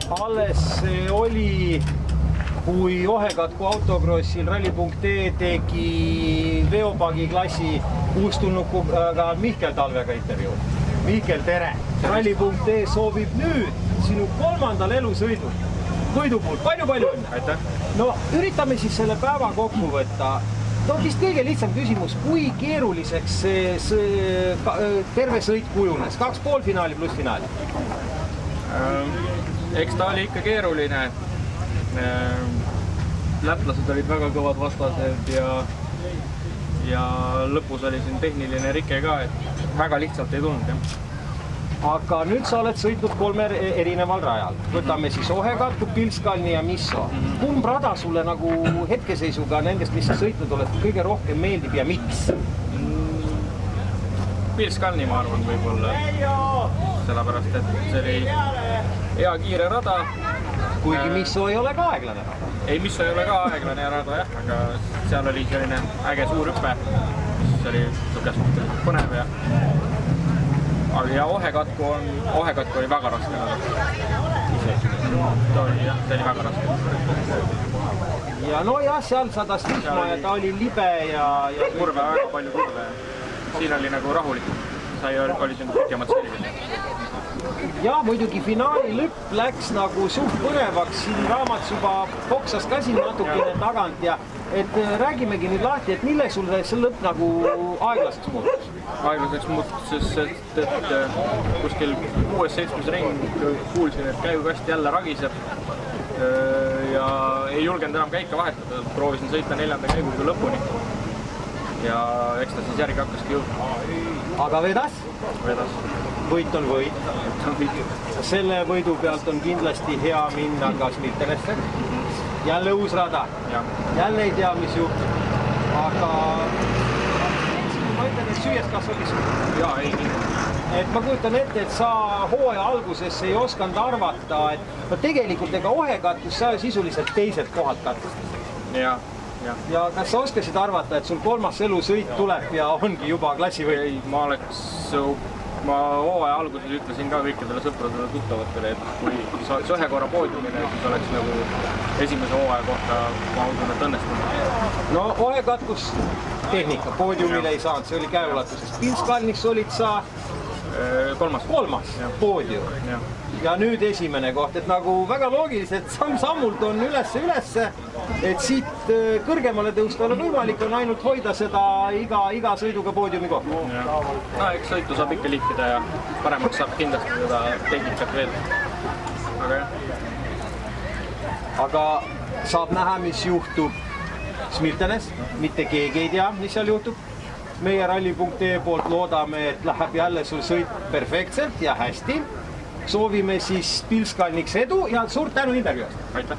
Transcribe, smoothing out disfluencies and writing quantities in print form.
alles oli, kui Ohekatku autokrossil Rally.ee tegi veopagi klassi uustulnukuga Mihkel Talvega intervjuu. Mihkel, tere! Rally.ee soovib nüüd sinu 3. elusõidul võidupuult. Palju õnne! Aitäh! No üritame siis selle päeva kokku võtta. No vist kõige lihtsam küsimus, kui keeruliseks see terve sõit kujunes? 2 poolfinaali pluss finaali? Eks ta oli ikka keeruline. Lätlased olid väga kõvad vastased ja lõpus oli siin tehniline rike ka, et väga lihtsalt ei tulnud. Aga nüüd sa oled sõitnud 3 erineval rajal. Võtame siis Ohekatku, Pilskalni ja Misso. Kumb rada sulle nagu hetkeseisuga nendest, mis sa sõitnud oled, kõige rohkem meeldib ja miks? Pilskalni ma arvan võib-olla, sellepärast, et see oli hea kiire rada. Kuigi Misso ei ole ka aeglane rada. Ei, Misso ei ole ka aeglane rada, jah, aga seal oli selline äge suur hüpe, mis oli suhteliselt põnev ja Ohekatku oli väga raske rada. Ta oli väga raske. Ja no jah, seal sadas vihma ja ta oli libe ja kurve, väga palju kurve. Siin oli nagu rahulikult. Sa oli siin pikemad selged. Ja muidugi finaali lõpp läks nagu suht põnevaks. Siin raamats juba poksas ka siin natukene tagant ja räägimegi nüüd lahti, et mille sulle see lõpp nagu aeglaseks muutus? Aeglaseks muutus, et kuskil 6-7 ring kuulsin, et käigukast jälle ragiseb ja ei julgenud enam käike vahetada. Proovisin sõita 4. käiguga lõpuni ja eks ta siis järgi hakkaski jõudma. Aga vedas? Vedas. Võit on võit. Selle võidu pealt on kindlasti hea minna ka Smirtenesse. Jälle uus rada. Jälle ei tea, mis juhtub. Aga ma ütlen, et süües kasvabis. Jaa, ei kindlasti. Et ma kujutan ette, et sa hooaja alguses ei osanud arvata, et no tegelikult ega Ohekatkus sa sisuliselt teised kohad katkestasid. Ja kas sa oskasid arvata, et sul 3. elusõit tuleb ja ongi juba klassivõit? Ei, ma hooaja alguses ütlesin ka kõikidele sõpradele tuttavatele, et kui sa oleks ühe korra poodiumine, siis oleks nagu esimese hooaja kohta, ma usun, et õnnestunud. No Ohekatkus tehnika, poodiumile ei saanud, see oli käeulatuses. Pilskalnis olid sa 3. poodium. Ja nüüd esimene koht, et nagu väga loogiliselt samm-sammult on ülesse, et siit kõrgemale tõusta ole võimalik, on ainult hoida seda iga sõiduga poodiumi kohta. No eks sõitu saab ikka liikida ja paremaks saab kindlasti seda tehnikat veel. Aga saab näha, mis juhtub Smirtenes, mitte keegi ei tea, mis seal juhtub. Meie Rally.ee poolt loodame, et läheb jälle sul sõit perfektselt ja hästi. Soovime siis Pilskalniks edu ja suurt tänu intervjuust. Aitäh!